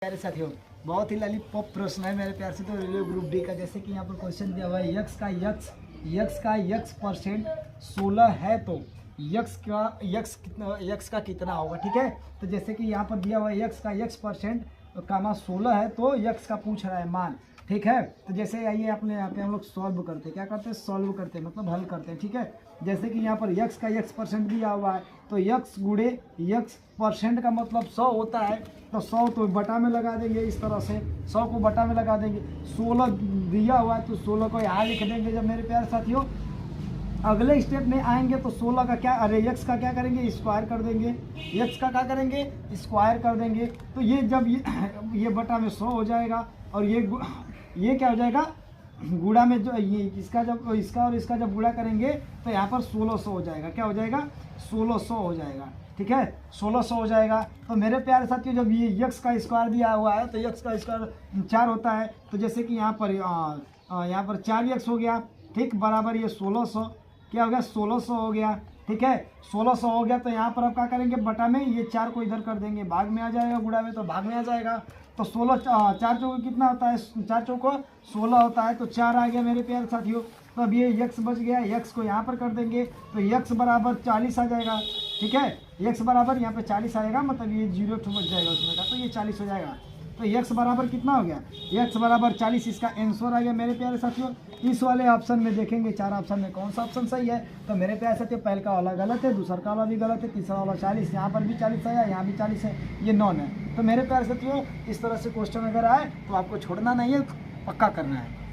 प्यारे साथियों, बहुत ही लॉलीपॉप प्रश्न है मेरे प्यार से। तो रेलवे ग्रुप डी का, जैसे कि यहाँ पर क्वेश्चन दिया हुआ है, यक्स का यक्स परसेंट 16 है तो यक्स का कितना होगा। ठीक है, तो जैसे कि यहाँ पर दिया हुआ है यक्स का यक्स परसेंट कामा 16 है तो यक्स का पूछ रहा है मान। ठीक है, तो जैसे आइए अपने यहाँ पे हम लोग सॉल्व करते हैं। क्या करते हैं? सॉल्व करते हैं, मतलब हल करते हैं। ठीक है, जैसे कि यहाँ पर यक्स का यक्स परसेंट दिया हुआ है तो यक्स गुणे यक्स परसेंट का मतलब 100 होता है। तो 100 तो बटा में लगा देंगे, इस तरह से 100 को बटा में लगा देंगे। 16 दिया हुआ है तो 16 को यहाँ लिख देंगे। जब मेरे प्यारे साथियों अगले स्टेप में आएंगे तो 16 का क्या, अरे यक्स का क्या करेंगे? स्क्वायर कर देंगे। यक्स का क्या करेंगे? स्क्वायर कर देंगे। तो ये जब ये बटा में 100 हो जाएगा और ये क्या हो जाएगा? गुणा में जो ये इसका और इसका जब गुणा करेंगे तो यहाँ पर 1600 हो जाएगा। क्या हो जाएगा? 1600 हो जाएगा। ठीक है, 1600 हो जाएगा। तो मेरे प्यारे साथियों जब ये यक्स का स्क्वायर दिया हुआ है तो यक्स का स्क्वायर 4 होता है। तो जैसे कि यहाँ पर 4 यक्स हो गया, ठीक, बराबर ये 1600 क्या हो गया? 1600 हो गया। ठीक है, 1600 हो गया। तो यहाँ पर अब क्या करेंगे? बटा में ये 4 को इधर कर देंगे, भाग में आ जाएगा, गुणा में तो भाग में आ जाएगा। तो 16 4 चौको कितना होता है? 4 चौको 16 होता है। तो 4 आ गया मेरे प्यारे साथियों। तो अब ये यक्स बच गया, यक्स को यहाँ पर कर देंगे तो यक्स बराबर 40 आ जाएगा। ठीक है, यक्स बराबर यहाँ पे 40 आएगा, मतलब ये 0 बच जाएगा उसमें का, तो ये 40 हो जाएगा। तो यक्स बराबर कितना हो गया? यक्स बराबर 40, इसका आंसर आ गया मेरे प्यारे साथियों। इस वाले ऑप्शन में देखेंगे 4 ऑप्शन में कौन सा ऑप्शन सही है। तो मेरे प्यारे साथियों पहले का वाला गलत है, दूसरा का वाला भी गलत है, तीसरा वाला 40, यहाँ पर भी 40 आया, यहाँ भी 40 है, ये नॉन है। तो मेरे प्यारे साथियों इस तरह से क्वेश्चन अगर आए तो आपको छोड़ना नहीं है, पक्का करना है।